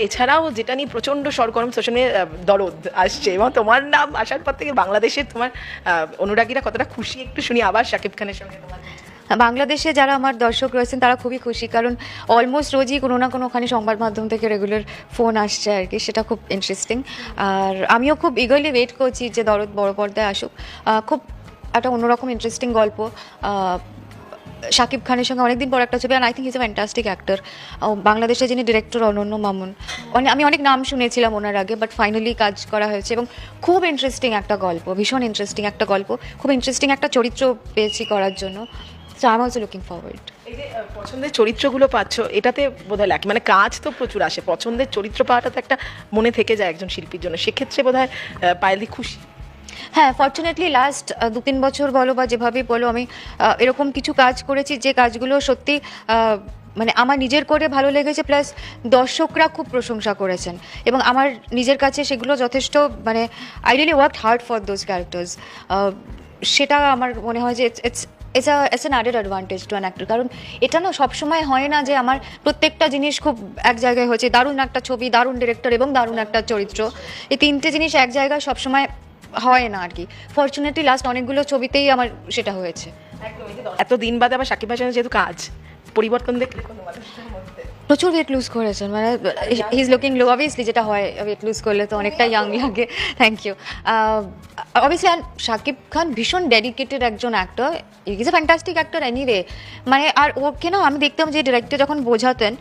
এছাড়াও যেটা নিয়ে প্রচণ্ড সরগরম সোশ্যাল মিডিয়ায় দরদ আসছে, এবং তোমার নাম আসার পর থেকে বাংলাদেশের তোমার অনুরাগীরা কতটা খুশি একটু শুনি আবার শাকিব খানের সঙ্গে তোমার। বাংলাদেশে যারা আমার দর্শক রয়েছেন তারা খুবই খুশি, কারণ অলমোস্ট রোজই কোনো না কোনো ওখানে সংবাদ মাধ্যম থেকে রেগুলার ফোন আসছে আর কি, সেটা খুব ইন্টারেস্টিং। আর আমিও খুব ইগারলি ওয়েট করছি যে দরদ বড় পর্দায় আসুক। খুব একটা অন্যরকম ইন্টারেস্টিং গল্প। শাকিব খানের সঙ্গে অনেকদিন পর একটা ছবি, আর I think is a fantastic actor. বাংলাদেশে যিনি ডিরেক্টর অনন্য মামুন, আমি অনেক নাম শুনেছিলাম ওনার আগে, বাট ফাইনালি কাজ করা হয়েছে এবং খুব ইন্টারেস্টিং একটা গল্প, ভীষণ ইন্টারেস্টিং একটা গল্প, খুব ইন্টারেস্টিং একটা চরিত্র পেয়েছি করার জন্য। So I am also looking forward. এই যে পছন্দের চরিত্রগুলো পাচ্ছ, এটাতে বোধহয় লাগে মানে কাজ তো প্রচুর আসে, পছন্দের চরিত্র পাওয়াটা তো একটা মনে থেকে যায় একজন শিল্পীর জন্য, সেক্ষেত্রে বোধহয় পায়েলদি খুশি। হ্যাঁ, ফর্চুনেটলি লাস্ট 2-3 বছর বলো বা যেভাবেই বলো, আমি এরকম কিছু কাজ করেছি যে কাজগুলো সত্যি মানে আমার নিজের করে ভালো লেগেছে, প্লাস দর্শকরা খুব প্রশংসা করেছেন এবং আমার নিজের কাছে সেগুলো যথেষ্ট, মানে I really worked hard for those characters. সেটা আমার মনে হয় যে it's an added advantage to an actor, কারণ এটা না সবসময় হয় না যে আমার প্রত্যেকটা জিনিস খুব এক জায়গায় হয়েছে, দারুণ একটা ছবি, দারুণ ডিরেক্টর এবং দারুণ একটা চরিত্র, এই তিনটে জিনিস এক জায়গায় সবসময় হয় না আর কি। ফর্চুনেটলি লাস্ট অনেকগুলো ছবিতেই আমার সেটা হয়েছে। এত দিন বাদে আবার শাকিব ভাইয়ের সঙ্গে যেহেতু কাজ, পরিবর্তন দেখলে কোনো মানুষের মধ্যে প্রচুর ওয়েট লুজ করেছেন, মানে he is looking low, obviously যেটা হয় ওয়েট লুজ করলে তো অনেকটা ইয়াং লাগে। Thank you. Obviously Shakib Khan ভীষণ ডেডিকেটেড একজন actor, is a fantastic actor anyway. মানে আর ওকে না আমি দেখতাম যে ডিরেক্টর যখন বোঝাতেন,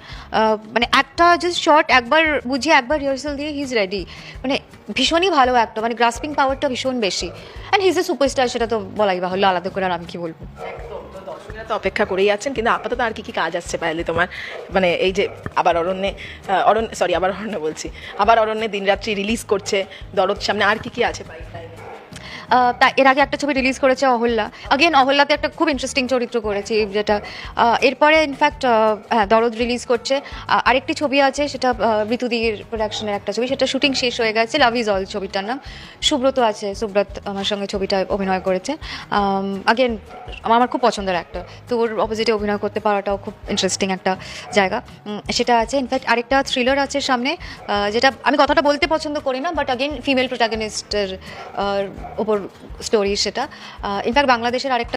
মানে একটা জাস্ট শর্ট একবার বুঝিয়ে একবার রিহার্সাল দিয়ে হি ইজ রেডি, মানে ভীষণই ভালো অ্যাক্টর, মানে গ্রাসপিং পাওয়ারটা ভীষণ বেশি, and he is a superstar, সেটা তো বলাই বাহুল্য, আলাদা করে আর আমি কি বলবো। একদম, তো দর্শকরা তো অপেক্ষা করেই আছেন, কিন্তু আপাতত আর কি কি কাজ আসছে পায়েলদি তোমার, মানে এই যে আবার অরণ্যে বলছি, আবার অরণ্যে দিনরাত্রি রিলিজ করছে, দরদ সামনে, আর কি কি আছে পাইপলাইনে? তা এর আগে একটা ছবি রিলিজ করেছে অহল্যা, আগেন অহল্যাতে একটা খুব ইন্টারেস্টিং চরিত্র করেছি যেটা। এরপরে ইনফ্যাক্ট হ্যাঁ দরদ রিলিজ করছে। আরেকটি ছবি আছে, সেটা ঋতুদির প্রোডাকশনের একটা ছবি, সেটা শুটিং শেষ হয়ে গেছে, লাভ ইজ অল ছবিটার নাম। সুব্রত আছে, সুব্রত আমার সঙ্গে ছবিটা অভিনয় করেছে। আগেন আমার খুব পছন্দের একটা, তো ওর অপোজিটে অভিনয় করতে পারাটাও খুব ইন্টারেস্টিং একটা জায়গা, সেটা আছে। ইনফ্যাক্ট আরেকটা থ্রিলার আছে সামনে, যেটা আমি কথাটা বলতে পছন্দ করি না, বাট আগেন ফিমেল প্রোটাগনিস্টের ওপর স্টোরি সেটা। ইনফ্যাক্ট বাংলাদেশের আরেকটা